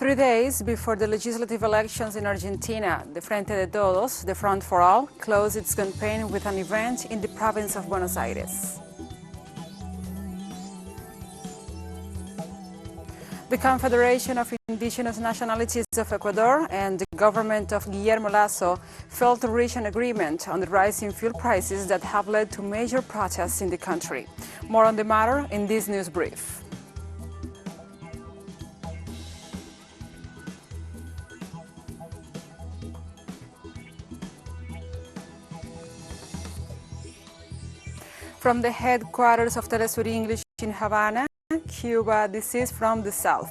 3 days before the legislative elections in Argentina, the Frente de Todos, the Front for All, closed its campaign with an event in the province of Buenos Aires. The Confederation of Indigenous Nationalities of Ecuador and the government of Guillermo Lasso failed to reach an agreement on the rising fuel prices that have led to major protests in the country. More on the matter in this news brief. From the headquarters of Telesur English in Havana, Cuba, this is From the South.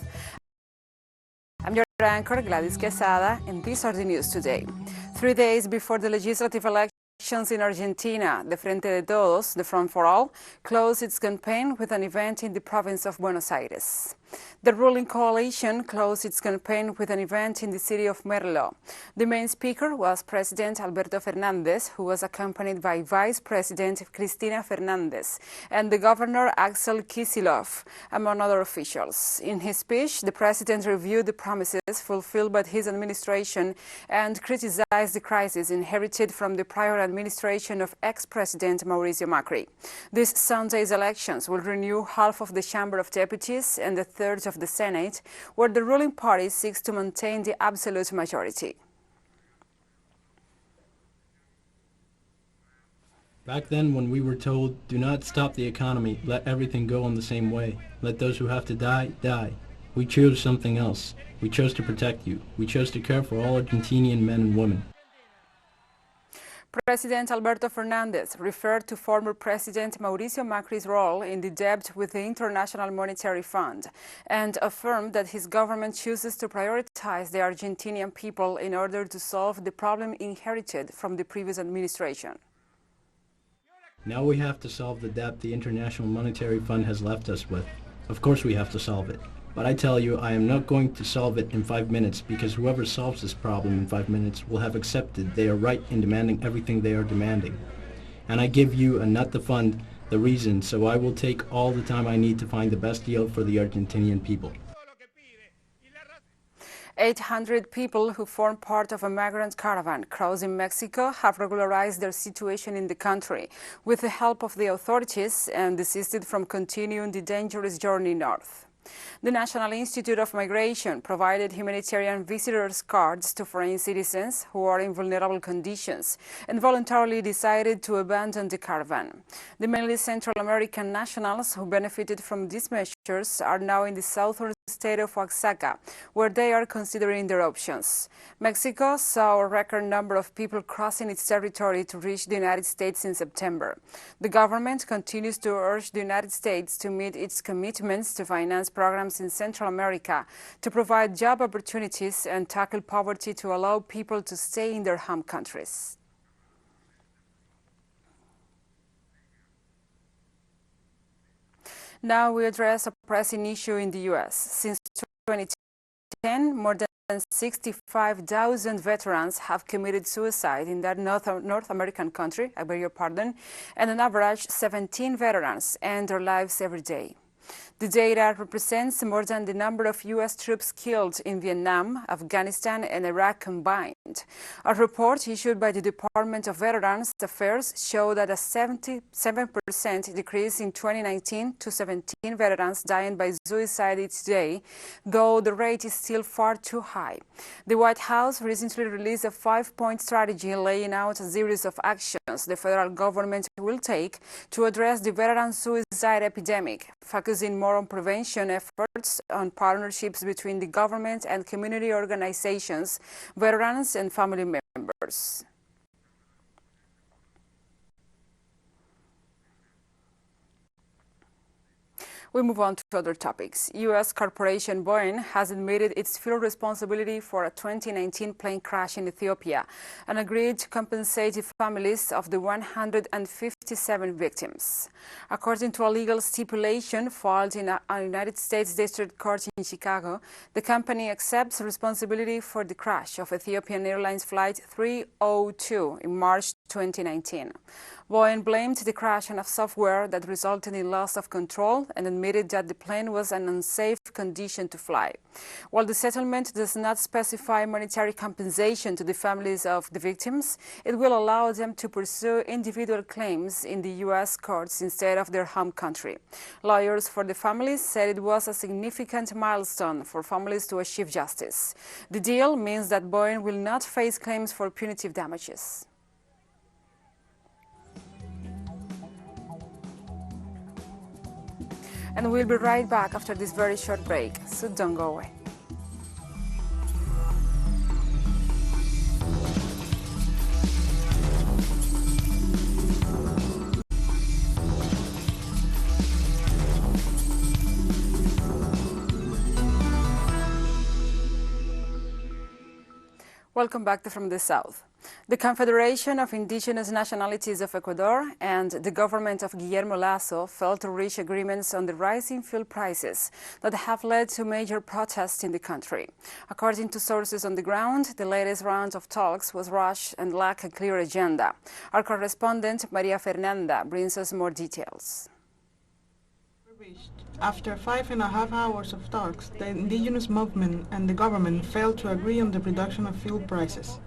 I'm your anchor, Gladys Quesada, and these are the news today. 3 days before the legislative elections in Argentina, the Frente de Todos, the Front for All, closed its campaign with an event in the province of Buenos Aires. The ruling coalition closed its campaign with an event in the city of Merlo. The main speaker was President Alberto Fernández, who was accompanied by Vice President Cristina Fernández and the Governor Axel Kicillof, among other officials. In his speech, the president reviewed the promises fulfilled by his administration and criticized the crisis inherited from the prior administration of ex-President Mauricio Macri. This Sunday's elections will renew half of the Chamber of Deputies and the third of the Senate, where the ruling party seeks to maintain the absolute majority. Back then, when we were told, do not stop the economy, let everything go in the same way, let those who have to die, die. We chose something else. We chose to protect you. We chose to care for all Argentinian men and women. President Alberto Fernández referred to former President Mauricio Macri's role in the debt with the International Monetary Fund and affirmed that his government chooses to prioritize the Argentinian people in order to solve the problem inherited from the previous administration. Now we have to solve the debt the International Monetary Fund has left us with. Of course we have to solve it. But I tell you, I am not going to solve it in 5 minutes, because whoever solves this problem in 5 minutes will have accepted they are right in demanding everything they are demanding. And I give you, and not the fund, the reason, so I will take all the time I need to find the best deal for the Argentinian people. 800 people who form part of a migrant caravan crossing Mexico have regularized their situation in the country with the help of the authorities and desisted from continuing the dangerous journey north. The National Institute of Migration provided humanitarian visitors cards to foreign citizens who are in vulnerable conditions and voluntarily decided to abandon the caravan. The mainly Central American nationals who benefited from these measures are now in the southern state of Oaxaca, where they are considering their options. Mexico saw a record number of people crossing its territory to reach the United States in September. The government continues to urge the United States to meet its commitments to finance programs in Central America, to provide job opportunities and tackle poverty to allow people to stay in their home countries. Now we address a pressing issue in the U.S. Since 2010, more than 65,000 veterans have committed suicide in that North American country, I beg your pardon, and on average 17 veterans end their lives every day. The data represents more than the number of U.S. troops killed in Vietnam, Afghanistan, and Iraq combined. A report issued by the Department of Veterans Affairs showed that a 77% decrease in 2019 to 17 veterans dying by suicide each day, though the rate is still far too high. The White House recently released a 5-point strategy laying out a series of actions the federal government will take to address the veteran suicide epidemic, focusing more on prevention efforts, on partnerships between the government and community organizations, veterans and family members. We move on to other topics. U.S. corporation Boeing has admitted its full responsibility for a 2019 plane crash in Ethiopia and agreed to compensate the families of the 157 victims. According to a legal stipulation filed in a United States District Court in Chicago, the company accepts responsibility for the crash of Ethiopian Airlines Flight 302 in March 2019. Boeing blamed the crash on a software that resulted in loss of control and admitted that the plane was in an unsafe condition to fly. While the settlement does not specify monetary compensation to the families of the victims, it will allow them to pursue individual claims in the U.S. courts instead of their home country. Lawyers for the families said it was a significant milestone for families to achieve justice. The deal means that Boeing will not face claims for punitive damages. And we'll be right back after this very short break, so don't go away. Welcome back to From the South. The Confederation of Indigenous Nationalities of Ecuador and the government of Guillermo Lasso failed to reach agreements on the rising fuel prices that have led to major protests in the country. According to sources on the ground, the latest round of talks was rushed and lacked a clear agenda. Our correspondent, Maria Fernanda, brings us more details. After 5.5 hours of talks, the indigenous movement and the government failed to agree on the reduction of fuel prices,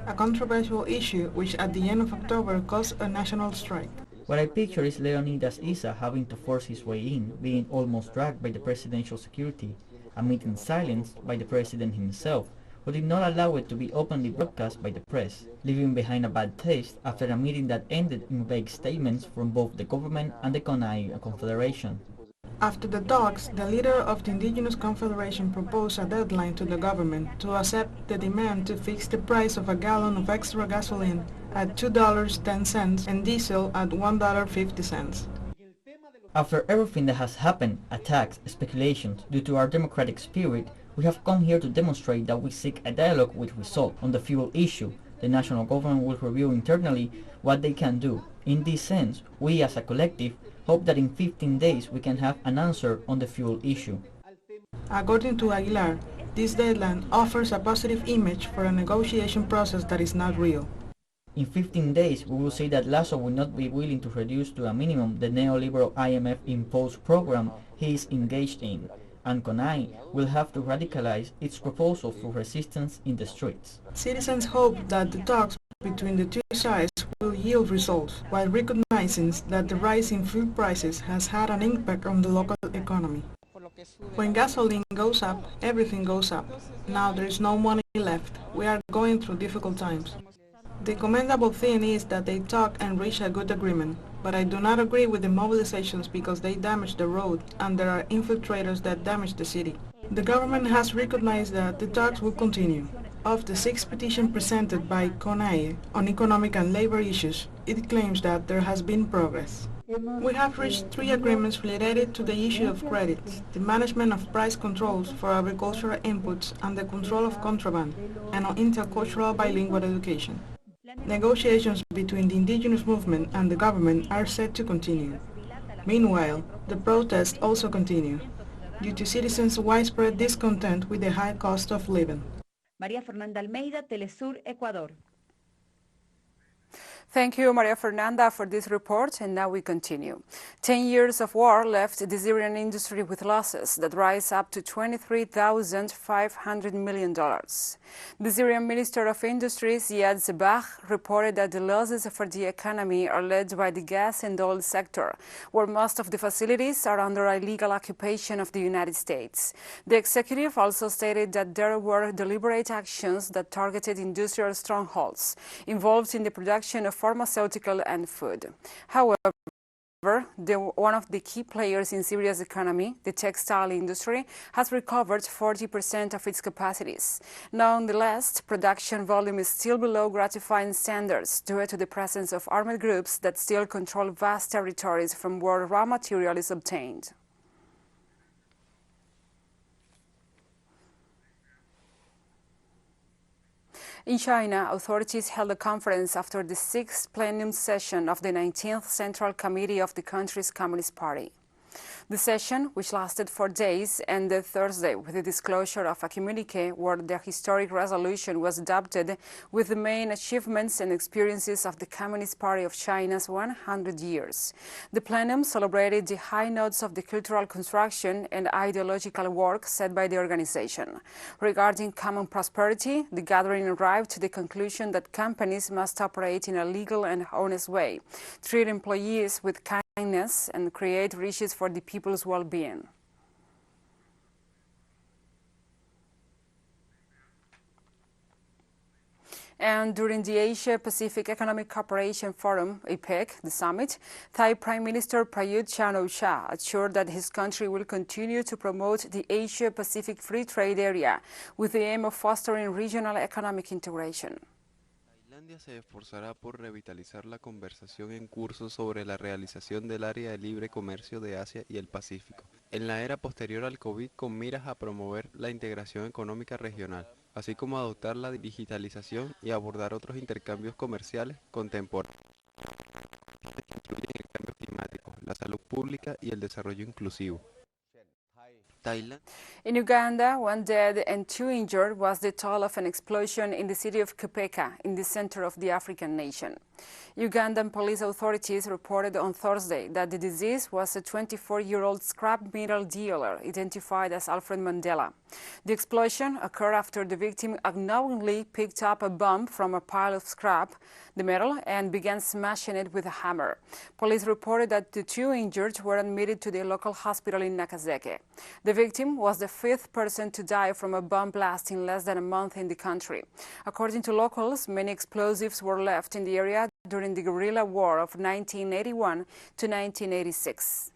a controversial issue which at the end of October caused a national strike. What I picture is Leonidas Issa having to force his way in, being almost dragged by the presidential security, a meeting silenced by the president himself, who did not allow it to be openly broadcast by the press, leaving behind a bad taste after a meeting that ended in vague statements from both the government and the CONAI Confederation. After the talks, the leader of the Indigenous Confederation proposed a deadline to the government to accept the demand to fix the price of a gallon of extra gasoline at $2.10 and diesel at $1.50. After everything that has happened, attacks, speculations, due to our democratic spirit, we have come here to demonstrate that we seek a dialogue with result on the fuel issue. The national government will review internally what they can do. In this sense, we as a collective hope that in 15 days we can have an answer on the fuel issue. According to Aguilar, this deadline offers a positive image for a negotiation process that is not real. In 15 days, we will say that Lasso will not be willing to reduce to a minimum the neoliberal IMF imposed program he is engaged in, and CONAI will have to radicalize its proposal through resistance in the streets. Citizens hope that the talks between the two sides will yield results, while recognizing that the rise in fuel prices has had an impact on the local economy. When gasoline goes up, everything goes up. Now there is no money left. We are going through difficult times. The commendable thing is that they talk and reach a good agreement, but I do not agree with the mobilizations because they damage the road and there are infiltrators that damage the city. The government has recognized that the talks will continue. Of the 6 petitions presented by CONAI on economic and labor issues, it claims that there has been progress. We have reached 3 agreements related to the issue of credits, the management of price controls for agricultural inputs and the control of contraband, and on intercultural bilingual education. Negotiations between the indigenous movement and the government are set to continue. Meanwhile, the protests also continue, due to citizens' widespread discontent with the high cost of living. María Fernanda Almeida, Telesur, Ecuador. Thank you, Maria Fernanda, for this report, and now we continue. 10 years of war left the Syrian industry with losses that rise up to $23,500 million. The Syrian Minister of Industry, Ziad Zebah, reported that the losses for the economy are led by the gas and oil sector, where most of the facilities are under illegal occupation of the United States. The executive also stated that there were deliberate actions that targeted industrial strongholds involved in the production of pharmaceutical and food. However, one of the key players in Syria's economy, the textile industry, has recovered 40% of its capacities. Nonetheless, production volume is still below gratifying standards due to the presence of armed groups that still control vast territories from where raw material is obtained. In China, authorities held a conference after the 6th plenum session of the 19th Central Committee of the country's Communist Party. The session, which lasted 4 days, ended Thursday with the disclosure of a communique where the historic resolution was adopted with the main achievements and experiences of the Communist Party of China's 100 years. The plenum celebrated the high notes of the cultural construction and ideological work set by the organization. Regarding common prosperity, the gathering arrived to the conclusion that companies must operate in a legal and honest way, treat employees with kindness, and create riches for the people's well-being. And during the Asia-Pacific Economic Cooperation Forum, APEC, the summit, Thai Prime Minister Prayut Chan-o-cha assured that his country will continue to promote the Asia-Pacific Free Trade Area with the aim of fostering regional economic integration. Tailandia se esforzará por revitalizar la conversación en curso sobre la realización del área de libre comercio de Asia y el Pacífico, en la era posterior al COVID, con miras a promover la integración económica regional, así como adoptar la digitalización y abordar otros intercambios comerciales contemporáneos que incluyen el cambio climático, la salud pública y el desarrollo inclusivo. In Uganda, 1 dead and 2 injured was the toll of an explosion in the city of Kupeka, in the center of the African nation. Ugandan police authorities reported on Thursday that the deceased was a 24-year-old scrap metal dealer identified as Alfred Mandela. The explosion occurred after the victim unknowingly picked up a bomb from a pile of scrap, the metal, and began smashing it with a hammer. Police reported that the 2 injured were admitted to the local hospital in Nakaseke. The victim was the 5th person to die from a bomb blast in less than a month in the country. According to locals, many explosives were left in the area during the guerrilla war of 1981 to 1986.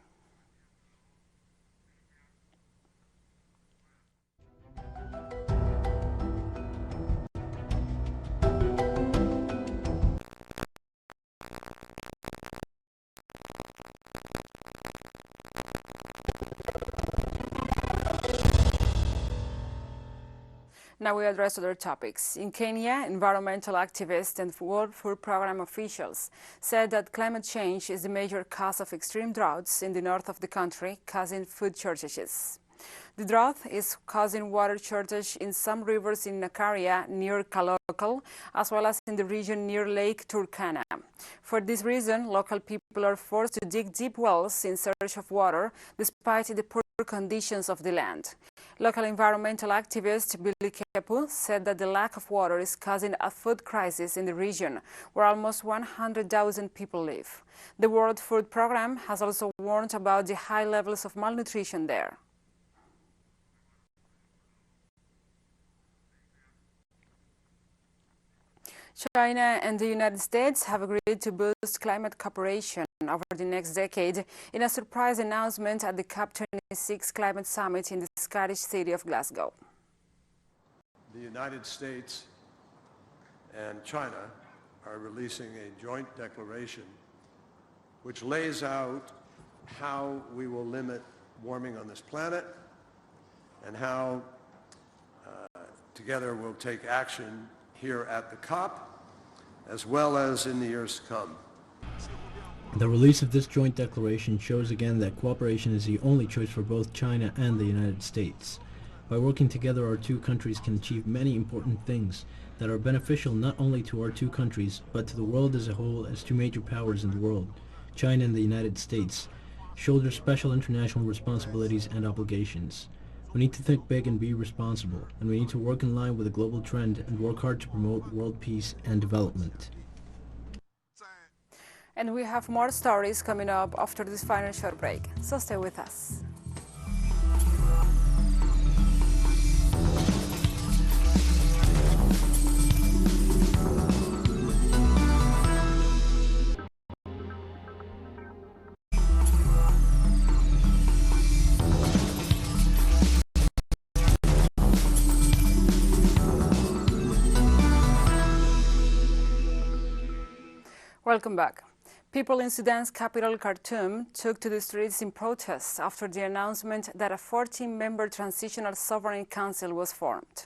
Now we address other topics. In Kenya, environmental activists and World Food Programme officials said that climate change is the major cause of extreme droughts in the north of the country, causing food shortages. The drought is causing water shortage in some rivers in Nakaria near Kalokal, as well as in the region near Lake Turkana. For this reason, local people are forced to dig deep wells in search of water, despite the poor conditions of the land. Local environmental activist Billy Kepu said that the lack of water is causing a food crisis in the region, where almost 100,000 people live. The World Food Programme has also warned about the high levels of malnutrition there. China and the United States have agreed to boost climate cooperation over the next decade in a surprise announcement at the COP26 Climate Summit in the Scottish city of Glasgow. The United States and China are releasing a joint declaration which lays out how we will limit warming on this planet and how together we'll take action here at the COP, as well as in the years to come. The release of this joint declaration shows again that cooperation is the only choice for both China and the United States. By working together, our two countries can achieve many important things that are beneficial not only to our two countries, but to the world as a whole, as two major powers in the world, China and the United States, shoulder special international responsibilities and obligations. We need to think big and be responsible, and we need to work in line with the global trend and work hard to promote world peace and development. And we have more stories coming up after this final short break, so stay with us. Welcome back. People in Sudan's capital, Khartoum, took to the streets in protest after the announcement that a 14-member transitional sovereign council was formed.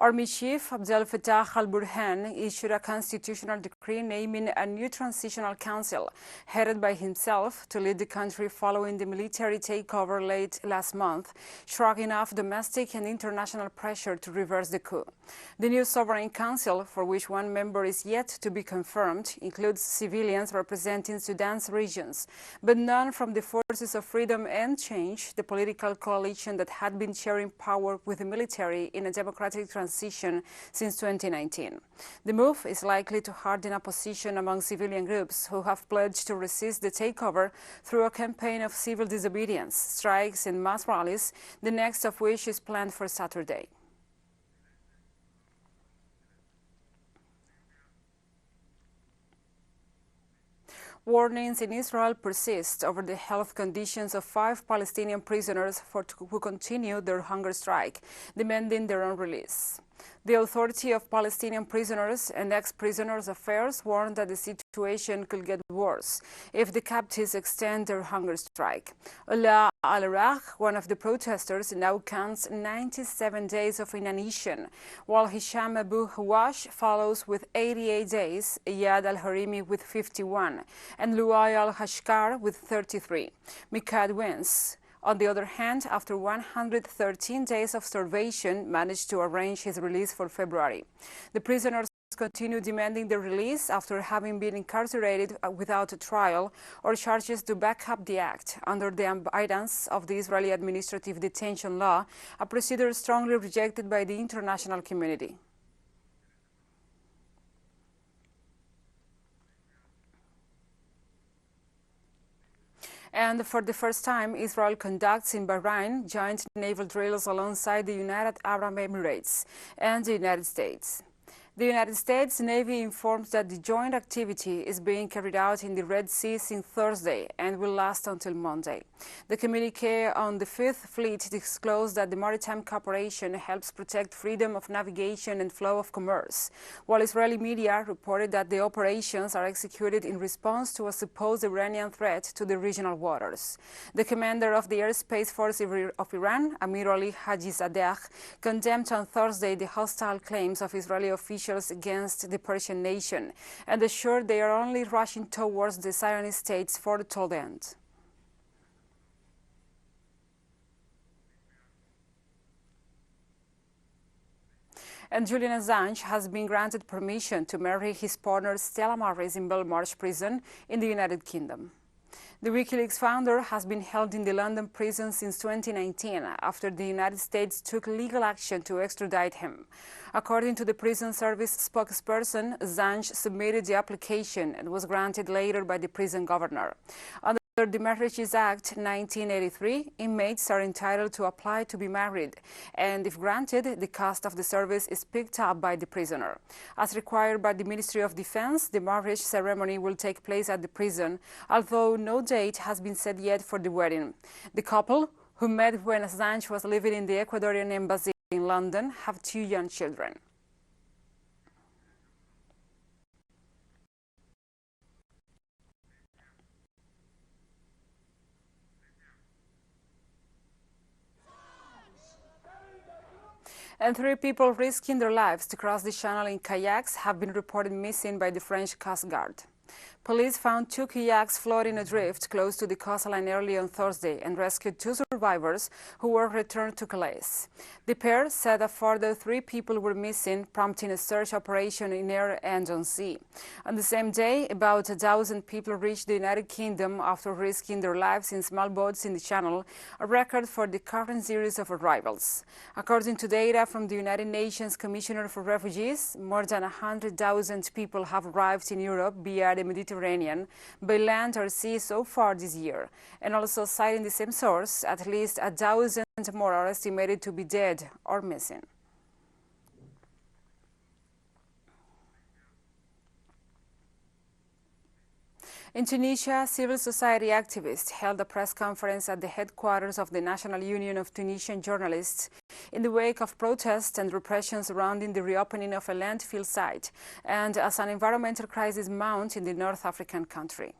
Army Chief Abdel Fattah al-Burhan issued a constitutional decree naming a new transitional council headed by himself to lead the country following the military takeover late last month, shrugging off domestic and international pressure to reverse the coup. The new sovereign council, for which one member is yet to be confirmed, includes civilians representing Sudan's regions, but none from the Forces of Freedom and Change, the political coalition that had been sharing power with the military in a democratic transition since 2019. The move is likely to harden opposition among civilian groups who have pledged to resist the takeover through a campaign of civil disobedience, strikes and mass rallies, the next of which is planned for Saturday. Warnings in Israel persist over the health conditions of 5 Palestinian prisoners who continue their hunger strike, demanding their own release. The Authority of Palestinian Prisoners and Ex-Prisoners Affairs warned that the situation could get worse if the captives extend their hunger strike. Ala al-Raq, one of the protesters, now counts 97 days of inanition, while Hisham Abu Hawash follows with 88 days, Iyad al-Harimi with 51, and Luay al-Hashkar with 33. Mikad wins. On the other hand, after 113 days of starvation, managed to arrange his release for February. The prisoners continue demanding their release after having been incarcerated without a trial or charges to back up the act under the guidance of the Israeli administrative detention law, a procedure strongly rejected by the international community. And for the first time, Israel conducts in Bahrain joint naval drills alongside the United Arab Emirates and the United States. The United States Navy informs that the joint activity is being carried out in the Red Sea since Thursday and will last until Monday. The communiqué on the Fifth Fleet disclosed that the maritime cooperation helps protect freedom of navigation and flow of commerce, while Israeli media reported that the operations are executed in response to a supposed Iranian threat to the regional waters. The commander of the Airspace Force of Iran, Amir Ali Hajizadeh, condemned on Thursday the hostile claims of Israeli officials against the Persian nation and assured they are only rushing towards the Zionist state's foretold end. And Julian Assange has been granted permission to marry his partner Stella Maris in Belmarsh prison in the United Kingdom. The WikiLeaks founder has been held in the London prison since 2019 after the United States took legal action to extradite him. According to the prison service spokesperson, Assange submitted the application and was granted later by the prison governor. Under the Marriages Act 1983, inmates are entitled to apply to be married, and if granted, the cost of the service is picked up by the prisoner. As required by the Ministry of Defense, the marriage ceremony will take place at the prison, although no date has been set yet for the wedding. The couple, who met when Assange was living in the Ecuadorian embassy in London, have 2 young children. And 3 people risking their lives to cross the channel in kayaks have been reported missing by the French Coast Guard. Police found 2 kayaks floating adrift close to the coastline early on Thursday and rescued 2 survivors who were returned to Calais. The pair said a further 3 people were missing, prompting a search operation in air and on sea. On the same day, about 1,000 people reached the United Kingdom after risking their lives in small boats in the Channel, a record for the current series of arrivals. According to data from the United Nations Commissioner for Refugees, more than 100,000 people have arrived in Europe via the Mediterranean by land or sea so far this year. And also citing the same source, at least 1,000 more are estimated to be dead or missing. In Tunisia, civil society activists held a press conference at the headquarters of the National Union of Tunisian Journalists in the wake of protests and repression surrounding the reopening of a landfill site and as an environmental crisis mounts in the North African country.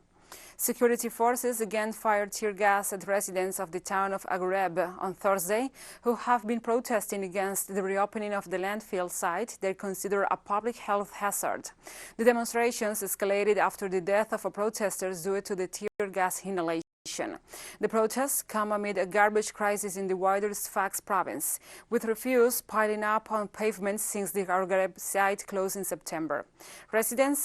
Security forces again fired tear gas at residents of the town of Agoreb on Thursday, who have been protesting against the reopening of the landfill site they consider a public health hazard. The demonstrations escalated after the death of a protester due to the tear gas inhalation. The protests come amid a garbage crisis in the wider Sfax province, with refuse piling up on pavements since the Agoreb site closed in September. Residents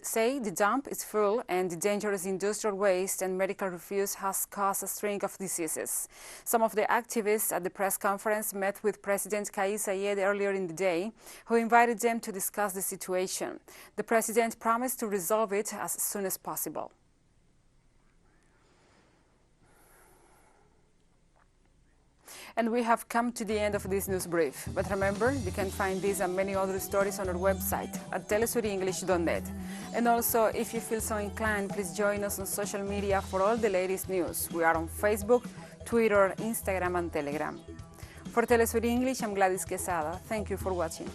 say the dump is full and the dangerous industrial waste and medical refuse has caused a string of diseases. Some of the activists at the press conference met with President Kais Saied earlier in the day, who invited them to discuss the situation. The president promised to resolve it as soon as possible. And we have come to the end of this news brief. But remember, you can find these and many other stories on our website at telesurenglish.net. And also, if you feel so inclined, please join us on social media for all the latest news. We are on Facebook, Twitter, Instagram, and Telegram. For Telesur English, I'm Gladys Quesada. Thank you for watching.